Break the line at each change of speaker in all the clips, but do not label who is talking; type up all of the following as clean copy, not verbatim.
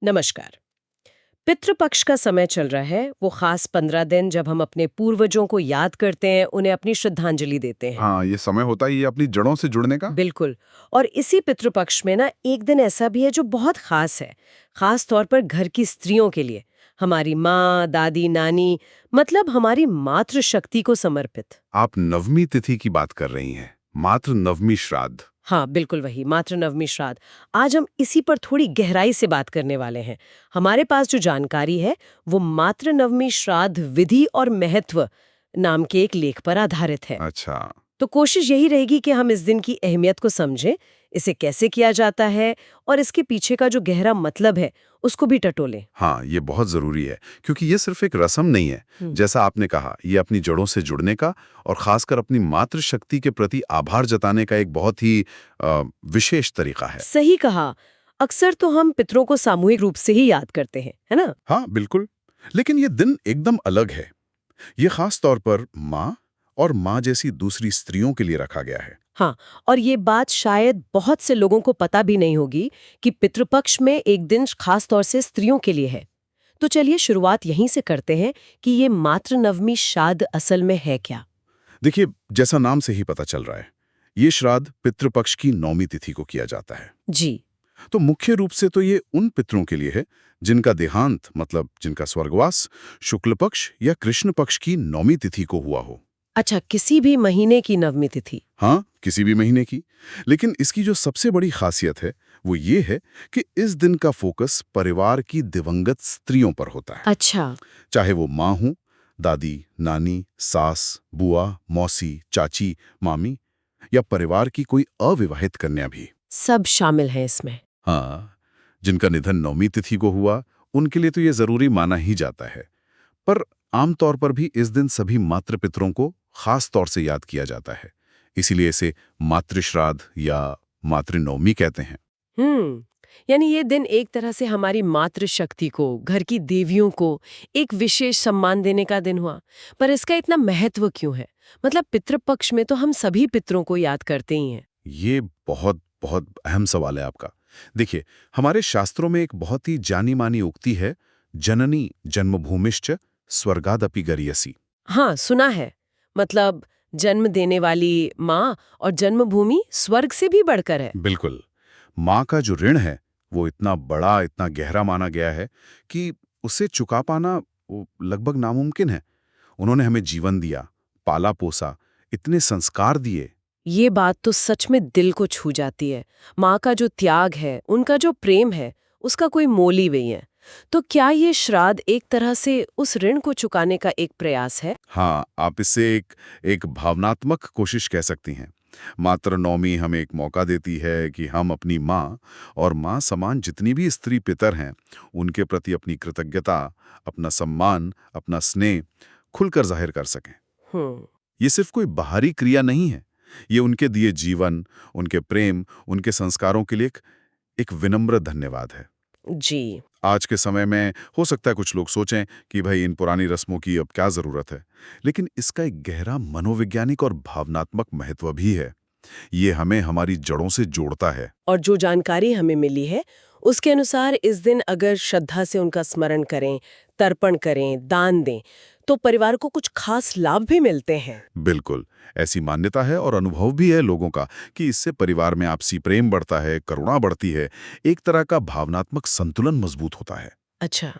नमस्कार। पितृपक्ष का समय चल रहा है, वो खास 15 दिन जब हम अपने पूर्वजों को याद करते हैं, उन्हें अपनी श्रद्धांजलि देते हैं।
हाँ, ये समय होता है ये अपनी जड़ों से जुड़ने का।
बिल्कुल। और इसी पितृपक्ष में ना एक दिन ऐसा भी है जो बहुत खास है, खास तौर पर घर की स्त्रियों के लिए, हमारी माँ, दादी, नानी, मतलब हमारी मातृशक्ति को समर्पित।
आप नवमी तिथि की बात कर रही हैं, मात्र नवमी श्राद्ध।
हाँ, बिल्कुल वही, मातृ नवमी श्राद्ध। आज हम इसी पर थोड़ी गहराई से बात करने वाले हैं। हमारे पास जो जानकारी है, वो मातृ नवमी श्राद्ध विधि और महत्व नाम के एक लेख पर आधारित है।
अच्छा।
तो कोशिश यही रहेगी कि हम इस दिन की अहमियत को समझें, इसे कैसे किया जाता है और इसके पीछे का जो गहरा मतलब है, उसको भी टटोलें।
हाँ, ये बहुत जरूरी है क्योंकि ये सिर्फ एक रस्म नहीं है।
हम्म।
जैसा आपने कहा, ये अपनी जड़ों से जुड़ने का और खासकर अपनी मातृशक्ति के प्रति आभार जताने का एक बहुत ही विशेष तरीका है।
सही कहा। अक्सर तो हम पितरों को सामूहिक रूप से ही याद करते हैं, है ना?
हाँ, बिल्कुल। लेकिन ये दिन एकदम अलग है। ये खास तौर पर माँ और माँ जैसी दूसरी स्त्रियों के लिए रखा गया है।
हाँ, और ये बात शायद बहुत से लोगों को पता भी नहीं होगी कि पितृपक्ष में एक दिन खास तौर से स्त्रियों के लिए है। तो चलिए शुरुआत यहीं से करते हैं कि ये मातृ नवमी श्राद्ध असल में है क्या?
देखिए, जैसा नाम से ही पता चल रहा है, ये श्राद्ध पितृपक्ष की नौमी तिथि को किया जाता है।
जी।
तो मुख्य रूप से तो ये उन पितरों के लिए है जिनका देहांत, मतलब जिनका स्वर्गवास शुक्ल पक्ष या कृष्ण पक्ष की नौमी तिथि को हुआ हो।
अच्छा, किसी भी महीने की नवमी तिथि?
हाँ, किसी भी महीने की। लेकिन इसकी जो सबसे बड़ी खासियत है वो ये है कि इस दिन का फोकस परिवार की दिवंगत स्त्रियों पर होता है।
अच्छा।
चाहे वो माँ हो, दादी, नानी, सास, बुआ, मौसी, चाची, मामी या परिवार की कोई अविवाहित कन्या भी।
सब शामिल हैं इसमें।
हाँ, जिनका निधन नौमी तिथि को हुआ, उनके लिए तो ये जरूरी माना ही जाता है। पर आमतौर पर भी इस दिन सभी मातृपितरों को खास तौर से याद किया जाता है। इसीलिए इसे मातृश्राद्ध या मातृनवमी कहते हैं।
हम्म। यानी ये दिन एक तरह से हमारी मातृशक्ति को, घर की देवियों को एक विशेष सम्मान देने का दिन हुआ। पर इसका इतना महत्व क्यों है? मतलब पितृपक्ष में तो हम सभी पितरों को याद करते ही हैं।
ये बहुत बहुत अहम सवाल है आपका। देखिए, हमारे शास्त्रों में एक बहुत ही जानी मानी उक्ति है, जननी जन्मभूमिश्च स्वर्गादपि गरीयसी।
हाँ, सुना है। मतलब जन्म देने वाली माँ और जन्मभूमि स्वर्ग से भी बढ़कर है।
बिल्कुल। माँ का जो ऋण है वो इतना बड़ा, इतना गहरा माना गया है कि उसे चुका पाना वो लगभग नामुमकिन है। उन्होंने हमें जीवन दिया, पाला पोसा, इतने संस्कार दिए।
ये बात तो सच में दिल को छू जाती है। माँ का जो त्याग है, उनका जो प्रेम है, उसका कोई मोल ही नहीं है। तो क्या ये श्राद्ध एक तरह से उस ऋण को चुकाने का एक प्रयास है?
हाँ, आप इसे एक भावनात्मक कोशिश कह सकती हैं। मातृ नवमी हमें एक मौका देती है कि हम अपनी माँ और माँ समान जितनी भी स्त्री पितर हैं, उनके प्रति अपनी कृतज्ञता, अपना सम्मान, अपना स्नेह खुलकर जाहिर कर सकें।
हम्म।
ये सिर्फ कोई बाहरी क्रिया नहीं है। ये उनके दिए जीवन, उनके प्रेम, उनके संस्कारों के लिए एक विनम्र धन्यवाद है।
जी।
आज के समय में हो सकता है कुछ लोग सोचें कि भाई इन पुरानी रस्मों की अब क्या जरूरत है, लेकिन इसका एक गहरा मनोवैज्ञानिक और भावनात्मक महत्व भी है। ये हमें हमारी जड़ों से जोड़ता है।
और जो जानकारी हमें मिली है, उसके अनुसार इस दिन अगर श्रद्धा से उनका स्मरण करें, तर्पण करें, दान दें, तो परिवार को कुछ खास लाभ भी मिलते हैं।
बिल्कुल, ऐसी मान्यता है और अनुभव भी है लोगों का कि इससे परिवार में आपसी प्रेम बढ़ता है, करुणा बढ़ती है, एक तरह का भावनात्मक संतुलन मजबूत होता है।
अच्छा।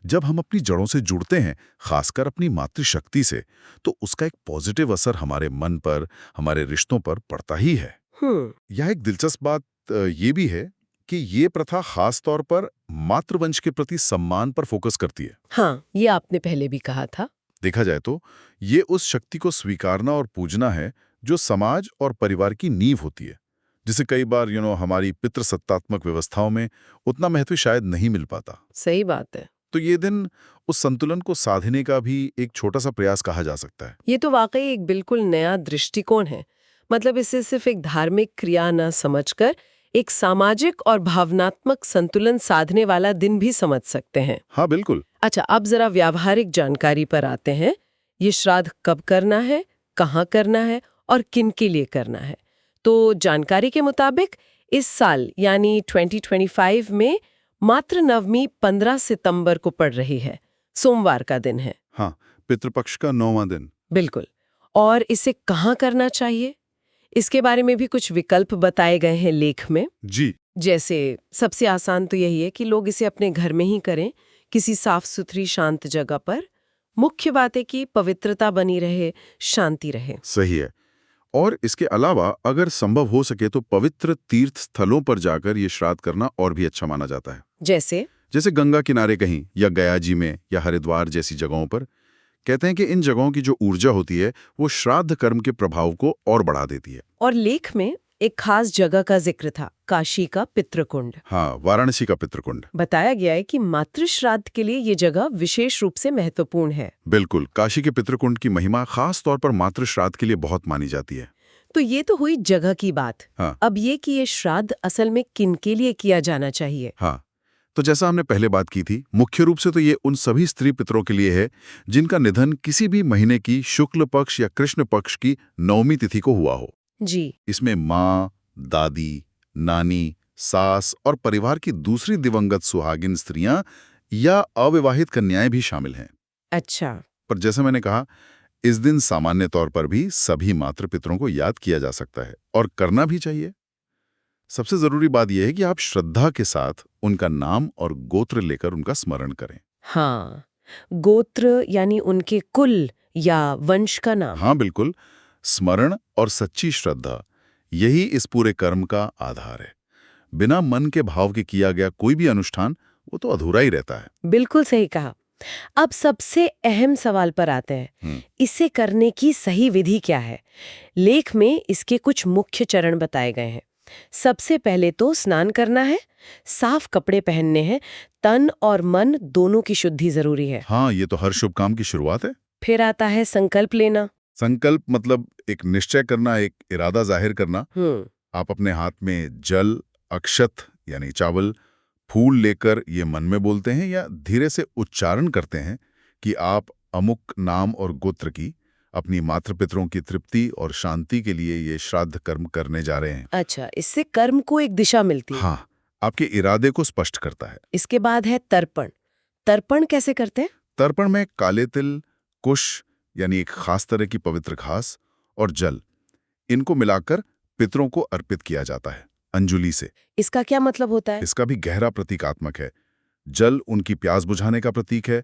जब हम अपनी जड़ों से जुड़ते हैं, खासकर अपनी मातृशक्ति से, तो उसका एक पॉजिटिव असर हमारे मन पर, हमारे रिश्तों पर पड़ता ही है।
हम्म।
यह एक दिलचस्प बात ये भी है कि ये प्रथा खास तौर पर मातृवंश के प्रति सम्मान पर फोकस करती है।
हाँ, ये आपने पहले भी कहा था।
देखा जाए तो ये उस शक्ति को स्वीकारना और पूजना है जो समाज और परिवार की नींव होती है, जिसे कई बार हमारी पितृसत्तात्मक व्यवस्थाओं में उतना महत्व शायद नहीं मिल पाता।
सही बात है।
तो ये दिन उस संतुलन को साधने का भी एक छोटा सा प्रयास कहा जा सकता है।
ये तो वाकई एक बिल्कुल नया दृष्टिकोण है। मतलब इसे सिर्फ एक धार्मिक क्रिया न समझकर एक सामाजिक और भावनात्मक संतुलन साधने वाला दिन भी समझ सकते हैं।
हाँ, बिल्कुल।
अच्छा, अब जरा व्यावहारिक जानकारी पर आते हैं। ये श्राद्ध कब करना है, कहाँ करना है और किन के लिए करना है? तो जानकारी के मुताबिक इस साल यानी 2025 में मातृ नवमी 15 सितंबर को पड़ रही है, सोमवार का दिन है।
हाँ, पितृपक्ष का 9वां दिन।
बिल्कुल। और इसे कहाँ करना चाहिए, इसके बारे में भी कुछ विकल्प बताए गए हैं लेख में।
जी।
जैसे सबसे आसान तो यही है कि लोग इसे अपने घर में ही करें, किसी साफ सुथरी शांत जगह पर। मुख्य बात है कि पवित्रता बनी रहे, शांति रहे।
सही है। और इसके अलावा अगर संभव हो सके तो पवित्र तीर्थ स्थलों पर जाकर ये श्राद्ध करना और भी अच्छा माना जाता है।
जैसे
गंगा किनारे कहीं, या गया जी में, या हरिद्वार जैसी जगहों पर। कहते हैं कि इन जगहों की जो ऊर्जा होती है वो श्राद्ध कर्म के प्रभाव को और बढ़ा देती है।
और लेख में एक खास जगह का जिक्र था, काशी का पितृकुंड।
हाँ, वाराणसी का पितृकुंड।
बताया गया है कि मातृ श्राद्ध के लिए ये जगह विशेष रूप से महत्वपूर्ण है।
बिल्कुल, काशी के पितृकुंड की महिमा खास तौर पर मातृ श्राद्ध के लिए बहुत मानी जाती है।
तो ये तो हुई जगह की बात।
हाँ।
अब ये कि ये श्राद्ध असल में किन के लिए किया जाना चाहिए।
हाँ, तो जैसा हमने पहले बात की थी, मुख्य रूप से तो ये उन सभी स्त्री पितरों के लिए है जिनका निधन किसी भी महीने की शुक्ल पक्ष या कृष्ण पक्ष की 9वीं तिथि को हुआ हो।
जी।
इसमें माँ, दादी, नानी, सास और परिवार की दूसरी दिवंगत सुहागिन स्त्रियां या अविवाहित कन्याएं भी शामिल हैं।
अच्छा।
पर जैसे मैंने कहा, इस दिन सामान्य तौर पर भी सभी मातृ पितरों को याद किया जा सकता है और करना भी चाहिए। सबसे जरूरी बात यह है कि आप श्रद्धा के साथ उनका नाम और गोत्र लेकर उनका स्मरण करें।
हाँ, गोत्र यानी उनके कुल या वंश का नाम।
हाँ बिल्कुल, स्मरण और सच्ची श्रद्धा, यही इस पूरे कर्म का आधार है। बिना मन के भाव के किया गया कोई भी अनुष्ठान वो तो अधूरा ही रहता है।
बिल्कुल सही कहा। अब सबसे अहम सवाल पर आते हैं, इसे करने की सही विधि क्या है। लेख में इसके कुछ मुख्य चरण बताए गए हैं। सबसे पहले तो स्नान करना है, साफ कपड़े पहनने हैं, तन और मन दोनों की शुद्धि जरूरी है।
हाँ, ये तो हर शुभ काम की शुरुआत है।
फिर आता है संकल्प लेना।
संकल्प मतलब एक निश्चय करना, एक इरादा जाहिर करना। आप अपने हाथ में जल, अक्षत यानी चावल, फूल लेकर ये मन में बोलते हैं या धीरे से उच्चारण करते हैं कि आप अमुक नाम और गोत्र की अपनी मातृपितरों की तृप्ति और शांति के लिए ये श्राद्ध कर्म करने जा रहे हैं।
अच्छा, इससे कर्म को एक दिशा मिलती है।
हाँ, आपके इरादे को स्पष्ट करता है।
इसके बाद है तर्पण। तर्पण कैसे करते हैं?
तर्पण में काले तिल, कुश यानी एक खास तरह की पवित्र घास और जल, इनको मिलाकर पितरों को अर्पित किया जाता है अंजुलि से।
इसका क्या मतलब होता है?
इसका भी गहरा प्रतीकात्मक है। जल उनकी प्यास बुझाने का प्रतीक है।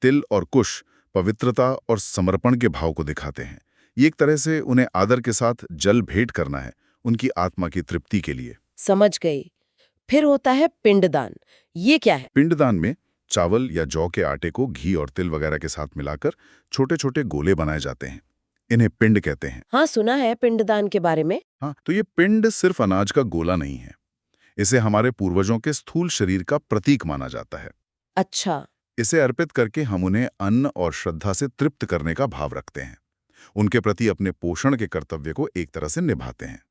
तिल और कुश पवित्रता और समर्पण के भाव को दिखाते हैं। ये एक तरह से उन्हें आदर के साथ जल भेंट करना है, उनकी आत्मा की तृप्ति के लिए।
समझ गई। फिर होता है पिंडदान। ये क्या है?
पिंडदान में चावल या जौ के आटे को घी और तिल वगैरह के साथ मिलाकर छोटे छोटे गोले बनाए जाते हैं। इन्हें पिंड कहते हैं।
हाँ, सुना है पिंडदान के बारे में।
हाँ, तो ये पिंड सिर्फ अनाज का गोला नहीं है। इसे हमारे पूर्वजों के स्थूल शरीर का प्रतीक माना जाता है।
अच्छा।
इसे अर्पित करके हम उन्हें अन्न और श्रद्धा से तृप्त करने का भाव रखते हैं। उनके प्रति अपने पोषण के कर्तव्य को एक तरह से निभाते हैं।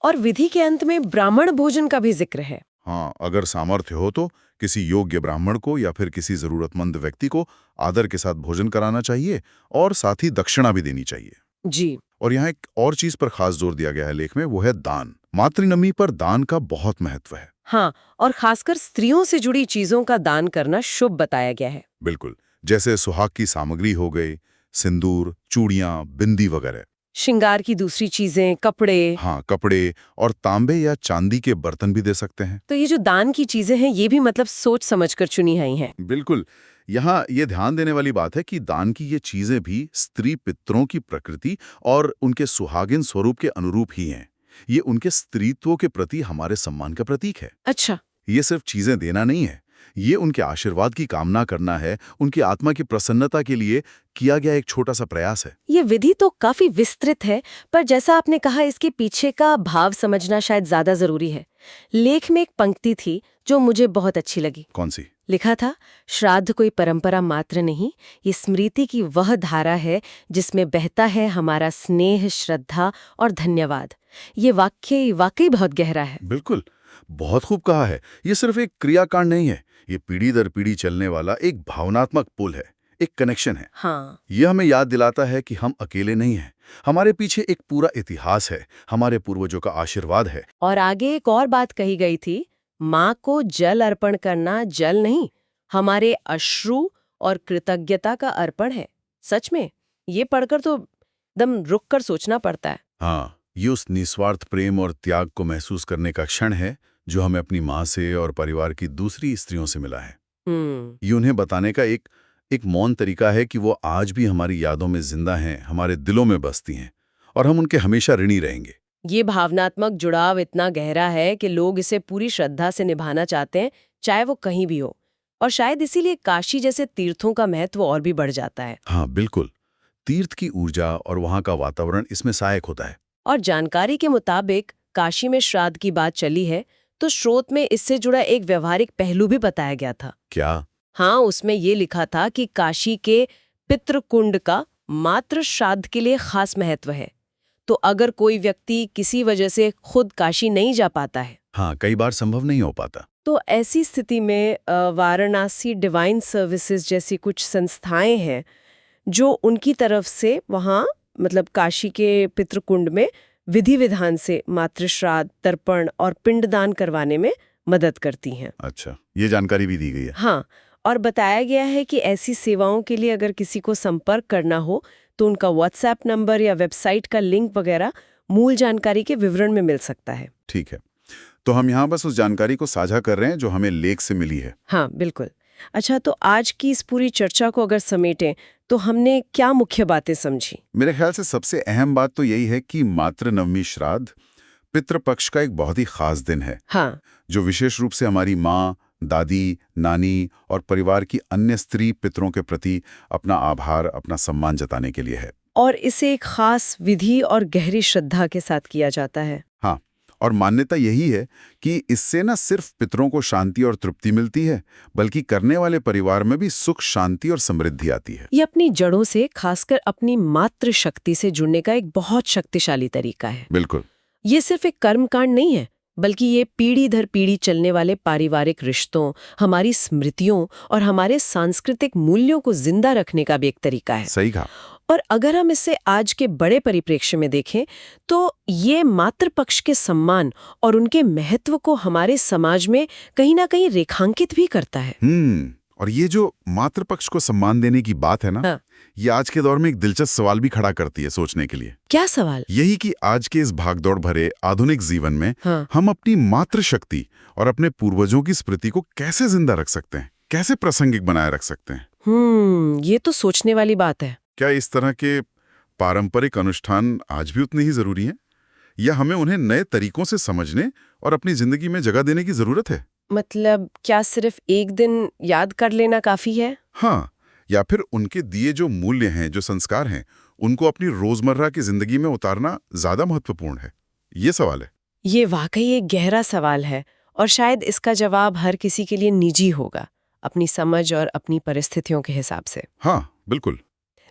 और विधि के अंत में ब्राह्मण भोजन का भी जिक्र है।
हाँ, अगर सामर्थ्य हो तो किसी योग्य ब्राह्मण को या फिर किसी जरूरतमंद व्यक्ति को आदर के साथ भोजन कराना चाहिए और साथ ही दक्षिणा भी देनी चाहिए।
जी।
और यहाँ एक और चीज पर खास जोर दिया गया है लेख में, वो है दान। मातृनवमी पर दान का बहुत महत्व है।
हाँ, और खासकर स्त्रियों से जुड़ी चीजों का दान करना शुभ बताया गया है।
बिल्कुल, जैसे सुहाग की सामग्री हो गई, सिंदूर, चूड़ियां, बिंदी वगैरह।
श्रृंगार की दूसरी चीजें, कपड़े।
हाँ, कपड़े और तांबे या चांदी के बर्तन भी दे सकते हैं।
तो ये जो दान की चीजें हैं, ये भी मतलब सोच समझकर चुनी हुई हैं।
बिल्कुल, यहाँ ये ध्यान देने वाली बात है कि दान की ये चीजें भी स्त्री पितरों की प्रकृति और उनके सुहागिन स्वरूप के अनुरूप ही हैं। ये उनके स्त्रीत्व के प्रति हमारे सम्मान का प्रतीक है।
अच्छा।
ये सिर्फ चीजें देना नहीं है, ये उनके आशीर्वाद की कामना करना है, उनकी आत्मा की प्रसन्नता के लिए किया गया एक छोटा सा प्रयास है।
ये विधि तो काफी विस्तृत है, पर जैसा आपने कहा, इसके पीछे का भाव समझना शायद ज्यादा जरूरी है। लेख में एक पंक्ति थी जो मुझे बहुत अच्छी लगी।
कौन सी?
लिखा था, श्राद्ध कोई परंपरा मात्र नहीं, ये स्मृति की वह धारा है जिसमें बहता है हमारा स्नेह, श्रद्धा और धन्यवाद। ये वाक्य वाकई बहुत गहरा है।
बिल्कुल, बहुत खूब कहा है। ये सिर्फ एक क्रियाकांड नहीं है, ये पीढ़ी दर पीढ़ी चलने वाला एक भावनात्मक पुल है, एक कनेक्शन है।
हाँ।
यह हमें याद दिलाता है कि हम अकेले नहीं हैं, हमारे पीछे एक पूरा इतिहास है, हमारे पूर्वजों का आशीर्वाद है।
और आगे एक और बात कही गई थी, माँ को जल अर्पण करना जल नहीं, हमारे अश्रु और कृतज्ञता का अर्पण है। सच में ये पढ़कर तो दम रुक कर सोचना पड़ता है।
हाँ, ये उस निस्वार्थ प्रेम और त्याग को महसूस करने का क्षण है जो हमें अपनी माँ से और परिवार की दूसरी स्त्रियों से मिला है। ये उन्हें बताने का एक मौन तरीका है कि वो आज भी हमारी यादों में जिंदा हैं, हमारे दिलों में बसती हैं और हम उनके हमेशा ऋणी रहेंगे।
ये भावनात्मक जुड़ाव इतना गहरा है कि लोग इसे पूरी श्रद्धा से निभाना चाहते हैं, चाहे वो कहीं भी हो। और शायद इसीलिए काशी जैसे तीर्थों का महत्व और भी बढ़ जाता है।
हाँ, बिल्कुल। तीर्थ की ऊर्जा और वहाँ का वातावरण इसमें सहायक होता है।
और जानकारी के मुताबिक काशी में श्राद्ध की बात चली है, तो स्रोत में इससे जुड़ा एक व्यवहारिक पहलू भी बताया गया था।
क्या?
हाँ, उसमें ये लिखा था कि काशी के पितृकुंड का मातृ श्राद्ध के लिए खास महत्व है। तो अगर कोई व्यक्ति किसी वजह से खुद काशी नहीं जा पाता है,
हाँ, कई बार संभव नहीं हो पाता,
तो ऐसी स्थिति में वाराणसी डिवाइन सर्विसेज जैसी कुछ संस्थाएं हैं जो उनकी तरफ से वहाँ मतलब काशी के पितृकुंड में विधि विधान से मातृश्राद्ध, तर्पण और पिंडदान करवाने में मदद करती हैं।
अच्छा, ये जानकारी भी दी गई है।
हाँ, और बताया गया है कि ऐसी सेवाओं के लिए अगर किसी को संपर्क करना हो तो उनका व्हाट्सएप नंबर या वेबसाइट का लिंक वगैरह मूल जानकारी के विवरण में मिल सकता है।
ठीक है, तो हम यहाँ बस उस जानकारी को साझा कर रहे हैं जो हमें लेख से मिली है।
हाँ, बिल्कुल। अच्छा, तो आज की इस पूरी चर्चा को अगर समेटें तो हमने क्या मुख्य बातें समझी?
मेरे ख्याल से सबसे अहम बात तो यही है कि मातृ नवमी श्राद्ध पितृपक्ष का एक बहुत ही खास दिन है।
हाँ,
जो विशेष रूप से हमारी माँ, दादी, नानी और परिवार की अन्य स्त्री पितरों के प्रति अपना आभार, अपना सम्मान जताने के लिए है।
और इसे एक खास विधि और गहरी श्रद्धा के साथ किया जाता है।
हाँ, और मान्यता यही है कि इससे न सिर्फ पितरों को शांति और तृप्ति मिलती है, बल्कि करने वाले परिवार में भी सुख, शांति और समृद्धि आती है।
ये अपनी जड़ों से, खासकर अपनी मातृ शक्ति से जुड़ने का एक बहुत शक्तिशाली तरीका है।
बिल्कुल।
ये सिर्फ एक कर्मकांड नहीं है, बल्कि ये पीढ़ी दर पीढ़ी चलने वाले पारिवारिक रिश्तों, हमारी स्मृतियों और हमारे सांस्कृतिक मूल्यों को जिंदा रखने का भी एक तरीका है।
सही कहा।
और अगर हम इसे आज के बड़े परिप्रेक्ष्य में देखें तो ये मातृपक्ष के सम्मान और उनके महत्व को हमारे समाज में कहीं ना कहीं रेखांकित भी करता है।
और ये जो मातृपक्ष को सम्मान देने की बात है ना,
हाँ।
ये आज के दौर में एक दिलचस्प सवाल भी खड़ा करती है सोचने के लिए।
क्या सवाल?
यही कि आज के इस भागदौड़ भरे आधुनिक जीवन में
हाँ।
हम अपनी मातृशक्ति और अपने पूर्वजों की स्मृति को कैसे जिंदा रख सकते हैं, कैसे प्रासंगिक बनाए रख सकते हैं।
ये तो सोचने वाली बात है।
क्या इस तरह के पारंपरिक अनुष्ठान आज भी उतने ही जरूरी हैं, या हमें उन्हें नए तरीकों से समझने और अपनी जिंदगी में जगह देने की जरूरत है?
मतलब क्या सिर्फ एक दिन याद कर लेना काफी है?
हाँ, या फिर उनके दिए जो मूल्य हैं, जो संस्कार हैं, उनको अपनी रोजमर्रा की जिंदगी में उतारना ज्यादा महत्वपूर्ण है? ये सवाल है।
ये वाकई एक गहरा सवाल है और शायद इसका जवाब हर किसी के लिए निजी होगा, अपनी समझ और अपनी परिस्थितियों के हिसाब से।
हाँ, बिल्कुल।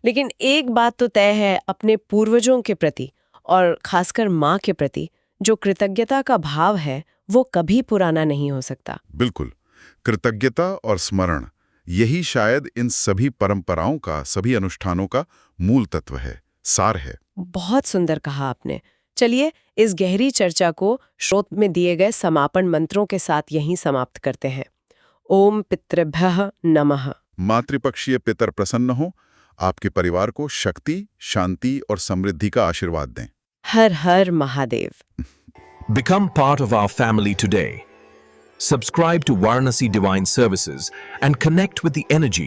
लेकिन एक बात तो तय है, अपने पूर्वजों के प्रति और खासकर माँ के प्रति जो कृतज्ञता का भाव है वो कभी पुराना नहीं हो सकता।
बिल्कुल। कृतज्ञता और स्मरण, यही शायद इन सभी परंपराओं का, सभी अनुष्ठानों का मूल तत्व है, सार है।
बहुत सुंदर कहा आपने। चलिए इस गहरी चर्चा को श्रोत में दिए गए समापन मंत्रों के साथ यहीं समाप्त करते हैं। ओम पितृभ्यः नमः।
मातृपक्षीय पितर प्रसन्न हो, आपके परिवार को शक्ति, शांति और समृद्धि का आशीर्वाद दें।
हर हर Mahadev.
Become part of our family today. Subscribe to Varanasi Divine Services and connect with the energy